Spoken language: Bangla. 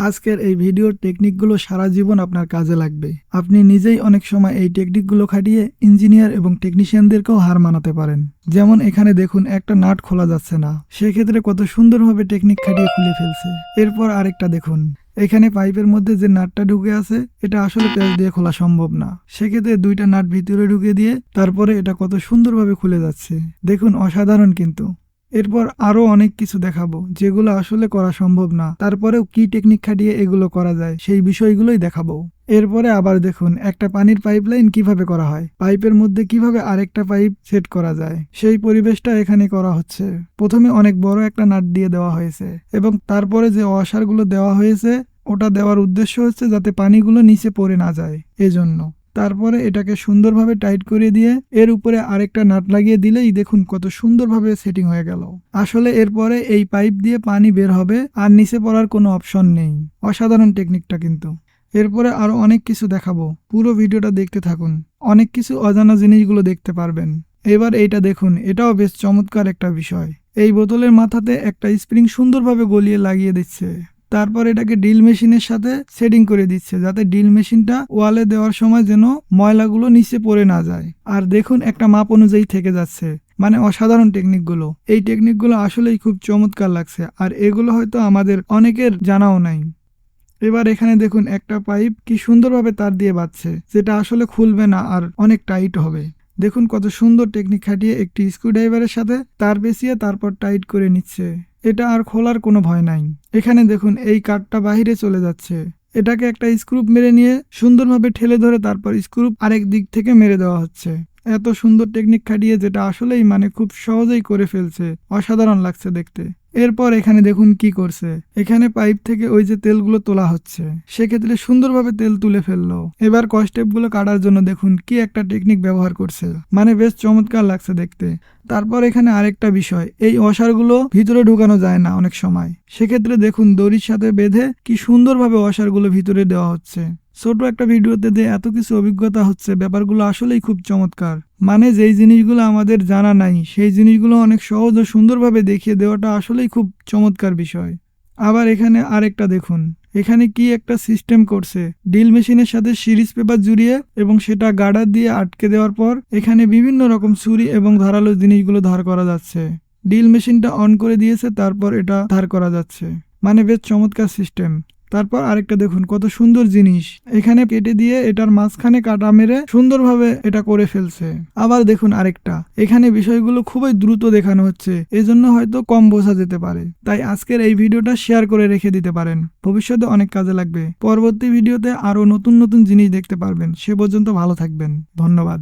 আজকের এই ভিডিওর টেকনিকগুলো সারা জীবন আপনার কাজে লাগবে। আপনি নিজেই অনেক সময় এই টেকনিকগুলো খাটিয়ে ইঞ্জিনিয়ার এবং টেকনিশিয়ানদেরকেও হার মানাতে পারেন। যেমন এখানে দেখুন একটা নাট খোলা যাচ্ছে না, সেক্ষেত্রে কত সুন্দরভাবে টেকনিক খাটিয়ে খুলে ফেলছে। এরপর আরেকটা দেখুন, এখানে পাইপের মধ্যে যে নাটটা ঢুকে আছে এটা আসলে প্যাচ দিয়ে খোলা সম্ভব না, সেক্ষেত্রে দুইটা নাট ভিতরে ঢুকে দিয়ে তারপরে এটা কত সুন্দরভাবে খুলে যাচ্ছে। দেখুন, অসাধারণ কিন্তু। এরপর আরো অনেক কিছু দেখাবো যেগুলো আসলে করা সম্ভব না, তারপরেও কি টেকনিক খাটিয়ে এগুলো করা যায় সেই বিষয়গুলোই দেখাবো। এরপরে আবার দেখুন একটা পানির পাইপলাইন কিভাবে করা হয়, পাইপের মধ্যে কিভাবে আরেকটা পাইপ সেট করা যায় সেই পরিবেশটা এখানে করা হচ্ছে। প্রথমে অনেক বড় একটা নাট দিয়ে দেওয়া হয়েছে এবং তারপরে যে ওয়াশারগুলো দেওয়া হয়েছে ওটা দেওয়ার উদ্দেশ্য হচ্ছে যাতে পানিগুলো নিচে পড়ে না যায় এজন্য। তারপরে এটাকে সুন্দরভাবে টাইট করে দিয়ে এর উপরে আরেকটা নাট লাগিয়ে দিলেই দেখুন কত সুন্দরভাবে সেটিং হয়ে গেল। আসলে এরপরে এই পাইপ দিয়ে পানি বের হবে আর নিচে পড়ার কোনো অপশন নেই। অসাধারণ টেকনিকটা কিন্তু। এরপরে আরো অনেক কিছু দেখাবো, পুরো ভিডিওটা দেখতে থাকুন, অনেক কিছু অজানা জিনিসগুলো দেখতে পারবেন। এবার এইটা দেখুন, এটাও বেশ চমৎকার একটা বিষয়। এই বোতলের মাথাতে একটা স্প্রিং সুন্দরভাবে গলিয়ে লাগিয়ে দিচ্ছে, তারপর এটাকে ড্রিল মেশিনের সাথে সেটিং করে দিচ্ছে যাতে ড্রিল মেশিনটা ওয়ালে দেওয়ার সময় যেন ময়লাগুলো নিচে পড়ে না যায়। আর দেখুন একটা মাপ অনুযায়ী থেকে যাচ্ছে, মানে অসাধারণ টেকনিকগুলো। এই টেকনিকগুলো আসলেই খুব চমৎকার লাগছে আর এগুলো হয়তো আমাদের অনেকের জানাও নাই। এবার এখানে দেখুন একটা পাইপ কি সুন্দরভাবে তার দিয়ে বাঁধছে, যেটা আসলে খুলবে না আর অনেক টাইট হবে। দেখুন কত সুন্দর টেকনিক খাটিয়ে একটি স্ক্রুড্রাইভারের সাথে তার পেঁচিয়ে তারপর টাইট করে নিচ্ছে। এটা আর খোলার কোনো ভয় নাই। এখানে দেখুন এই কাঠটা বাহিরে চলে যাচ্ছে, এটাকে একটা স্ক্রু মেরে নিয়ে সুন্দরভাবে ঠেলে ধরে তারপর স্ক্রু আরেক দিক থেকে মেরে দেওয়া হচ্ছে। এত সুন্দর টেকনিক খাটিয়ে যেটা আসলেই মানে খুব সহজেই করে ফেলছে, অসাধারণ লাগছে দেখতে। এরপর এখানে দেখুন কি করছে, এখানে পাইপ থেকে ওই যে তেলগুলো তোলা হচ্ছে, সেক্ষেত্রে সুন্দরভাবে তেল তুলে ফেললো। এবার কস্টেপগুলো কাটার জন্য দেখুন কি একটা টেকনিক ব্যবহার করছে, মানে বেশ চমৎকার লাগছে দেখতে। তারপর এখানে আরেকটা বিষয়, এই ওয়াশারগুলো ভিতরে ঢুকানো যায় না অনেক সময়, সেক্ষেত্রে দেখুন দড়ির সাথে বেঁধে কি সুন্দরভাবে ওয়াশারগুলো ভিতরে দেওয়া হচ্ছে। ছোট একটা ভিডিওতে দিয়ে এত কিছু অভিজ্ঞতা হচ্ছে, ব্যাপারগুলো আসলেই খুব চমৎকার। মানে যেই জিনিসগুলো আমাদের জানা নাই সেই জিনিসগুলো অনেক সহজ ও সুন্দরভাবে দেখিয়ে দেওয়াটা আসলেই খুব চমৎকার বিষয়। আবার এখানে আরেকটা দেখুন, এখানে কি একটা সিস্টেম করছে, ড্রিল মেশিনের সাথে সিরিজ পেপার জুড়িয়ে এবং সেটা গার্ডার দিয়ে আটকে দেওয়ার পর এখানে বিভিন্ন রকম ছুরি এবং ধারালো জিনিসগুলো ধার করা যাচ্ছে। ড্রিল মেশিনটা অন করে দিয়েছে, তারপর এটা ধার করা যাচ্ছে, মানে বেশ চমৎকার সিস্টেম। তারপর আরেকটা দেখুন কত সুন্দর জিনিস, এখানে কেটে দিয়ে এটার মাঝখানে কাটা মেরে সুন্দরভাবে এটা করে ফেলছে। আবার দেখুন আরেকটা, এখানে বিষয়গুলো খুবই দ্রুত দেখানো হচ্ছে, এজন্য হয়তো কম বোঝা যেতে পারে, তাই আজকের এই ভিডিওটা শেয়ার করে রেখে দিতে পারেন, ভবিষ্যতে অনেক কাজে লাগবে। পরবর্তী ভিডিওতে আরো নতুন নতুন জিনিস দেখতে পারবেন। সে পর্যন্ত ভালো থাকবেন, ধন্যবাদ।